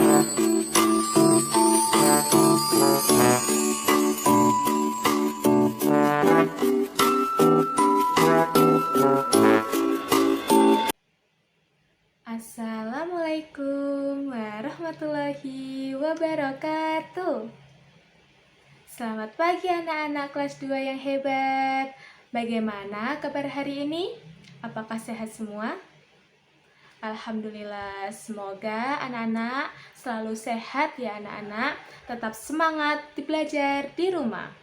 Assalamualaikum warahmatullahi wabarakatuh. Selamat pagi anak-anak kelas 2 yang hebat. Bagaimana kabar hari ini? Apakah sehat semua? Alhamdulillah, semoga anak-anak selalu sehat ya anak-anak. Tetap semangat belajar di rumah.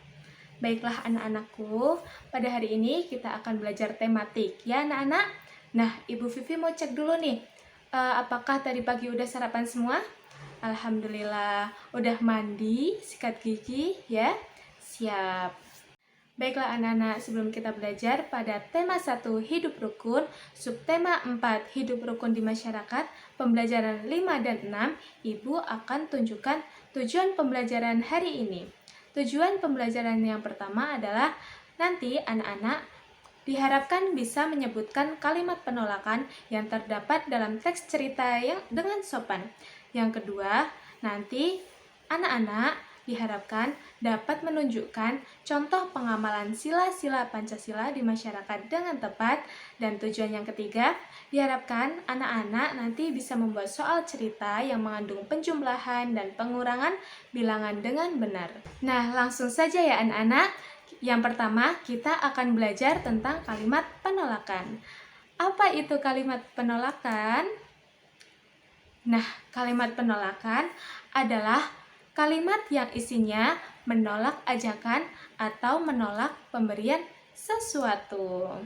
Baiklah anak-anakku, pada hari ini kita akan belajar tematik ya anak-anak. Nah, Ibu Vivi mau cek dulu nih, apakah tadi pagi udah sarapan semua? Alhamdulillah, udah mandi, sikat gigi ya? Siap. Baiklah anak-anak, sebelum kita belajar pada tema 1 hidup rukun, subtema 4 hidup rukun di masyarakat, pembelajaran 5 dan 6, Ibu akan tunjukkan tujuan pembelajaran hari ini. Tujuan pembelajaran yang pertama adalah nanti anak-anak diharapkan bisa menyebutkan kalimat penolakan yang terdapat dalam teks cerita yang dengan sopan. Yang kedua, nanti anak-anak diharapkan dapat menunjukkan contoh pengamalan sila-sila Pancasila di masyarakat dengan tepat. Dan tujuan yang ketiga, diharapkan anak-anak nanti bisa membuat soal cerita yang mengandung penjumlahan dan pengurangan bilangan dengan benar. Nah, langsung saja ya anak-anak. Yang pertama, kita akan belajar tentang kalimat penolakan. Apa itu kalimat penolakan? Nah, kalimat penolakan adalah kalimat yang isinya menolak ajakan atau menolak pemberian sesuatu.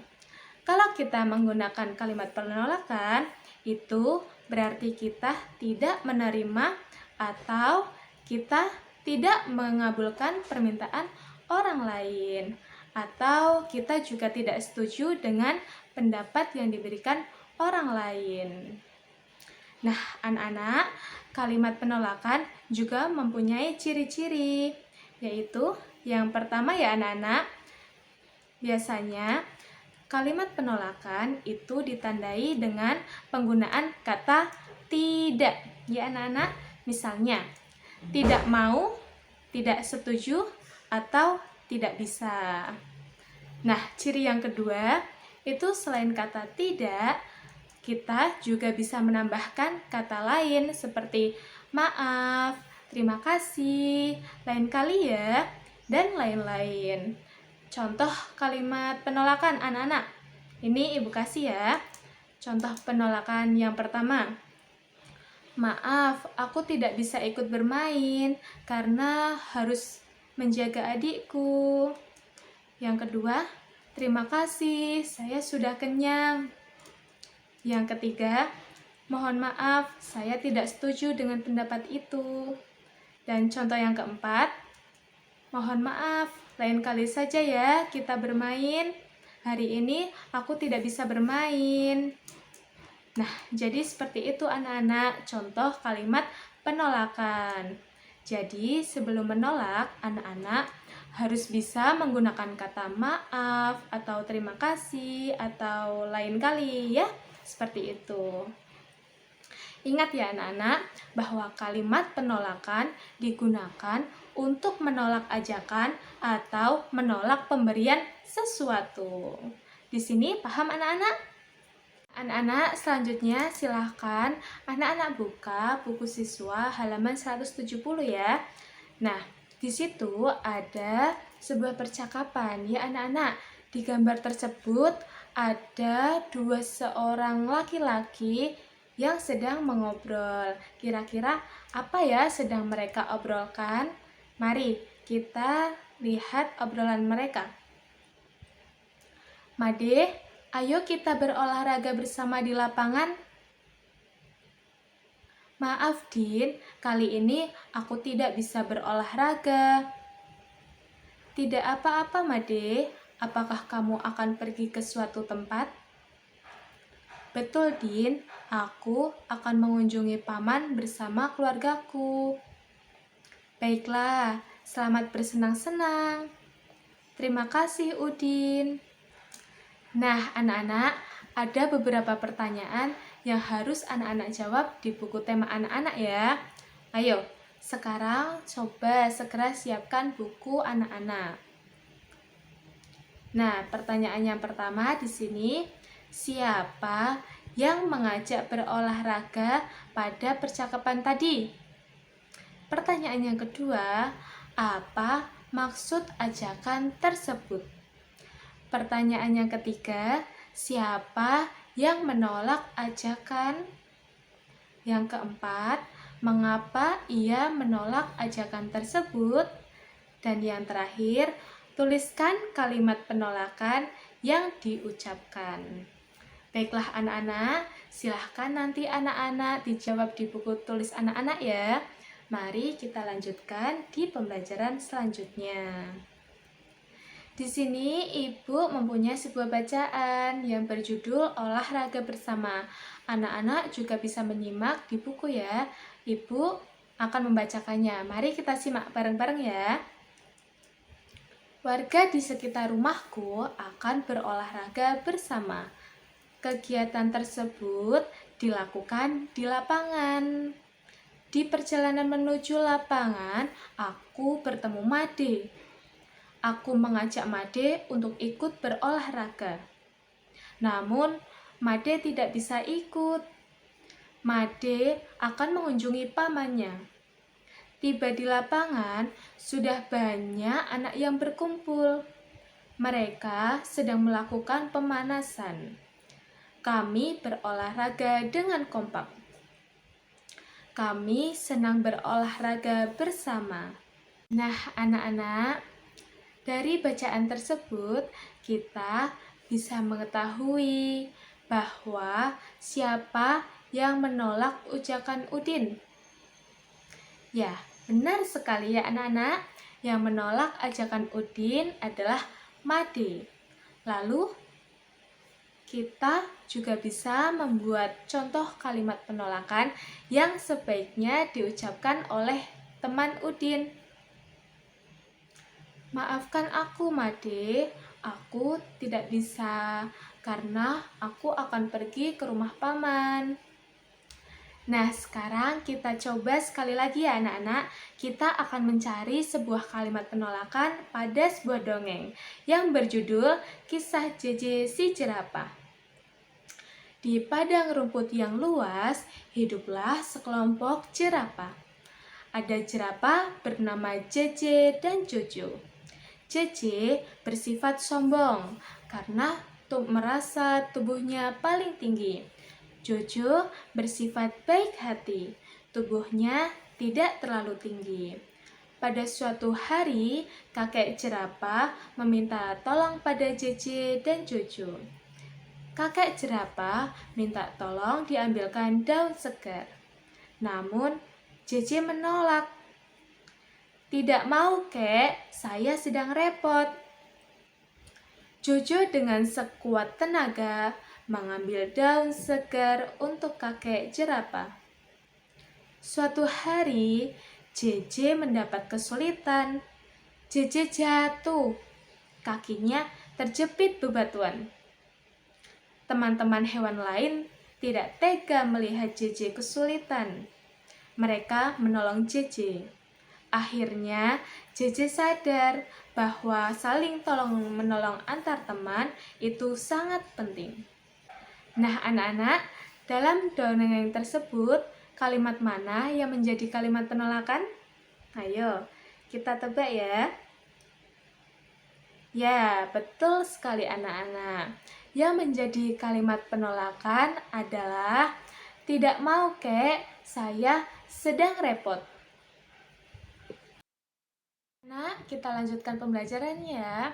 Kalau kita menggunakan kalimat penolakan, itu berarti kita tidak menerima atau kita tidak mengabulkan permintaan orang lain, atau kita juga tidak setuju dengan pendapat yang diberikan orang lain. Nah, anak-anak, kalimat penolakan juga mempunyai ciri-ciri, yaitu yang pertama ya anak-anak, biasanya kalimat penolakan itu ditandai dengan penggunaan kata tidak. Ya anak-anak, misalnya tidak mau, tidak setuju, atau tidak bisa. Nah, ciri yang kedua itu selain kata tidak, kita juga bisa menambahkan kata lain seperti maaf, terima kasih, lain kali ya, dan lain-lain. Contoh kalimat penolakan anak-anak. Ini Ibu kasih ya. Contoh penolakan yang pertama. Maaf, aku tidak bisa ikut bermain karena harus menjaga adikku. Yang kedua, terima kasih, saya sudah kenyang. Yang ketiga, mohon maaf, saya tidak setuju dengan pendapat itu. Dan contoh yang keempat, mohon maaf, lain kali saja ya kita bermain. Hari ini aku tidak bisa bermain. Nah, jadi seperti itu anak-anak, contoh kalimat penolakan. Jadi sebelum menolak, anak-anak harus bisa menggunakan kata maaf atau terima kasih atau lain kali ya. Seperti itu. Ingat ya anak-anak, bahwa kalimat penolakan digunakan untuk menolak ajakan atau menolak pemberian sesuatu. Di sini paham anak-anak? Anak-anak, selanjutnya silahkan anak-anak buka buku siswa halaman 170 ya. Nah, di situ ada sebuah percakapan ya anak-anak. Di gambar tersebut ada seorang laki-laki yang sedang mengobrol. Kira-kira apa ya sedang mereka obrolkan? Mari kita lihat obrolan mereka. Made, ayo kita berolahraga bersama di lapangan. Maaf Din, kali ini aku tidak bisa berolahraga. Tidak apa-apa Made, apakah kamu akan pergi ke suatu tempat? Betul Din, aku akan mengunjungi paman bersama keluargaku. Baiklah, selamat bersenang-senang. Terima kasih Udin. Nah anak-anak, ada beberapa pertanyaan yang harus anak-anak jawab di buku tema anak-anak ya. Ayo, sekarang coba segera siapkan buku anak-anak. Nah, pertanyaan yang pertama di sini, siapa yang mengajak berolahraga pada percakapan tadi? Pertanyaan yang kedua, apa maksud ajakan tersebut? Pertanyaan yang ketiga, siapa yang menolak ajakan? Yang keempat, mengapa ia menolak ajakan tersebut? Dan yang terakhir, tuliskan kalimat penolakan yang diucapkan. Baiklah anak-anak, silahkan nanti anak-anak dijawab di buku tulis anak-anak ya. Mari kita lanjutkan di pembelajaran selanjutnya. Di sini Ibu mempunyai sebuah bacaan yang berjudul Olahraga Bersama. Anak-anak juga bisa menyimak di buku ya. Ibu akan membacakannya. Mari kita simak bareng-bareng ya. Warga di sekitar rumahku akan berolahraga bersama. Kegiatan tersebut dilakukan di lapangan. Di perjalanan menuju lapangan, aku bertemu Made. Aku mengajak Made untuk ikut berolahraga. Namun, Made tidak bisa ikut. Made akan mengunjungi pamannya. Tiba di lapangan, sudah banyak anak yang berkumpul. Mereka sedang melakukan pemanasan. Kami berolahraga dengan kompak. Kami senang berolahraga bersama. Nah, anak-anak, dari bacaan tersebut, kita bisa mengetahui bahwa siapa yang menolak ujakan Udin. Ya, benar sekali ya anak-anak. Yang menolak ajakan Udin adalah Made. Lalu, kita juga bisa membuat contoh kalimat penolakan yang sebaiknya diucapkan oleh teman Udin. Maafkan aku, Made. Aku tidak bisa karena aku akan pergi ke rumah paman. Nah, sekarang kita coba sekali lagi ya anak-anak. Kita akan mencari sebuah kalimat penolakan pada sebuah dongeng yang berjudul Kisah JJ si Jerapah. Di padang rumput yang luas, hiduplah sekelompok jerapah. Ada jerapah bernama JJ dan Jojo. JJ bersifat sombong karena merasa tubuhnya paling tinggi. Jojo bersifat baik hati, tubuhnya tidak terlalu tinggi. Pada suatu hari, kakek jerapah meminta tolong pada JJ dan Jojo. Kakek jerapah minta tolong diambilkan daun segar. Namun, JJ menolak. Tidak mau, kek, saya sedang repot. Jojo dengan sekuat tenaga mengambil daun segar untuk kakek jerapah. Suatu hari, JJ mendapat kesulitan. JJ jatuh. Kakinya terjepit bebatuan. Teman-teman hewan lain tidak tega melihat JJ kesulitan. Mereka menolong JJ. Akhirnya, JJ sadar bahwa saling tolong-menolong antar teman itu sangat penting. Nah, anak-anak, dalam dongeng tersebut, kalimat mana yang menjadi kalimat penolakan? Ayo, kita tebak ya. Ya, betul sekali anak-anak. Yang menjadi kalimat penolakan adalah tidak mau, kek, saya sedang repot. Nah, kita lanjutkan pembelajarannya ya.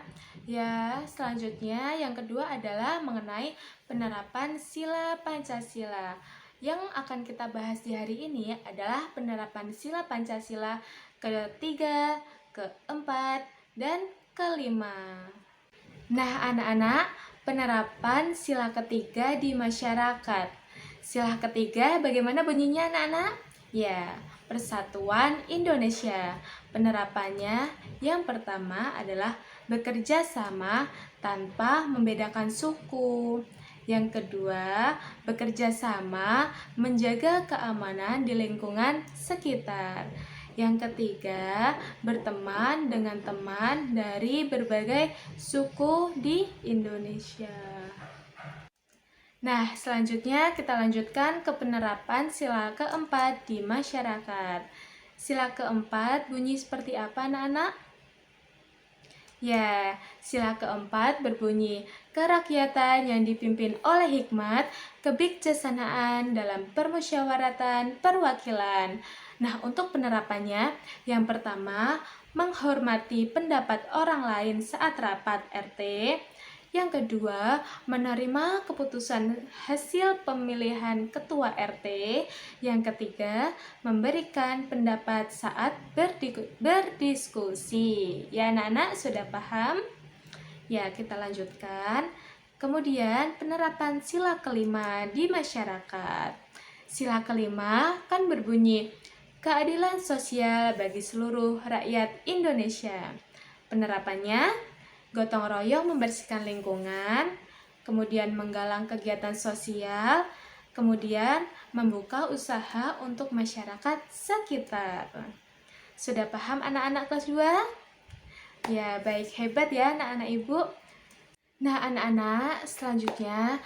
Ya, selanjutnya yang kedua adalah mengenai penerapan sila Pancasila. Yang akan kita bahas di hari ini adalah penerapan sila Pancasila ketiga, keempat, dan kelima. Nah, anak-anak, penerapan sila ketiga di masyarakat. Sila ketiga bagaimana bunyinya anak-anak? Ya, Persatuan Indonesia. Penerapannya yang pertama adalah bekerja sama tanpa membedakan suku. Yang kedua, bekerja sama menjaga keamanan di lingkungan sekitar. Yang ketiga, berteman dengan teman dari berbagai suku di Indonesia. Nah, selanjutnya kita lanjutkan ke penerapan sila keempat di masyarakat. Sila keempat bunyi seperti apa, anak-anak? Ya, sila keempat berbunyi kerakyatan yang dipimpin oleh hikmat, kebijaksanaan dalam permusyawaratan perwakilan. Nah, untuk penerapannya, yang pertama, menghormati pendapat orang lain saat rapat RT. Yang kedua, menerima keputusan hasil pemilihan ketua RT. Yang ketiga, memberikan pendapat saat berdiskusi. Ya, anak-anak sudah paham? Ya, kita lanjutkan. Kemudian, penerapan sila kelima di masyarakat. Sila kelima kan berbunyi, keadilan sosial bagi seluruh rakyat Indonesia. Penerapannya, gotong royong membersihkan lingkungan, kemudian menggalang kegiatan sosial, kemudian membuka usaha untuk masyarakat sekitar. Sudah paham anak-anak kelas 2? Ya, baik, hebat ya anak-anak ibu. Nah, anak-anak, selanjutnya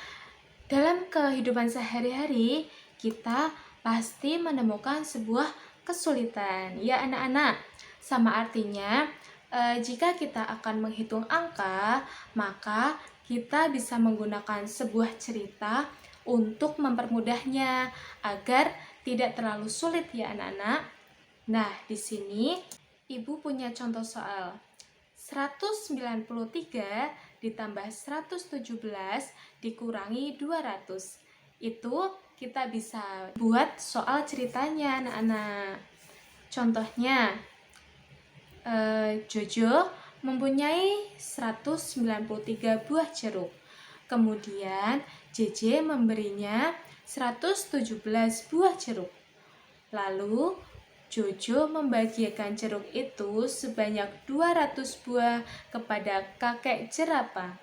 dalam kehidupan sehari-hari kita pasti menemukan sebuah kesulitan. Ya anak-anak, sama artinya jika kita akan menghitung angka, maka kita bisa menggunakan sebuah cerita untuk mempermudahnya agar tidak terlalu sulit ya anak-anak. Nah, di sini Ibu punya contoh soal 193 ditambah 117 dikurangi 200. Itu kita bisa buat soal ceritanya anak-anak. Contohnya, Jojo mempunyai 193 buah jeruk. Kemudian JJ memberinya 117 buah jeruk. Lalu Jojo membagikan jeruk itu sebanyak 200 buah kepada kakek jerapah.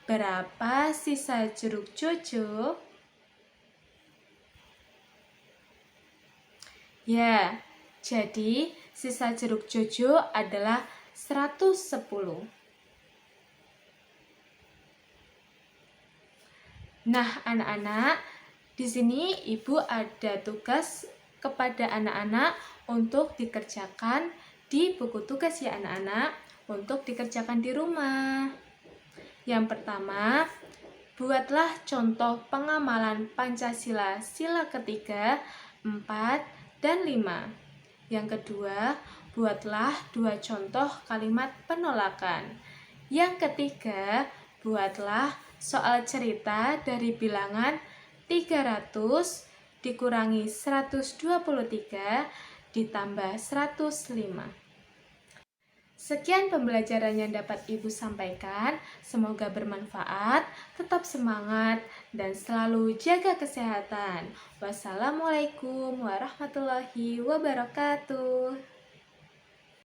Berapa sisa jeruk Jojo? Ya, jadi sisa jeruk Jojo adalah 110. Nah, anak-anak, di sini Ibu ada tugas kepada anak-anak untuk dikerjakan di buku tugas ya anak-anak, untuk dikerjakan di rumah. Yang pertama, buatlah contoh pengamalan Pancasila sila ketiga, 4, dan 5. Yang kedua, buatlah 2 contoh kalimat penolakan. Yang ketiga, buatlah soal cerita dari bilangan 300 dikurangi 123 ditambah 105. Sekian pembelajaran yang dapat Ibu sampaikan. Semoga bermanfaat, tetap semangat, dan selalu jaga kesehatan. Wassalamualaikum warahmatullahi wabarakatuh.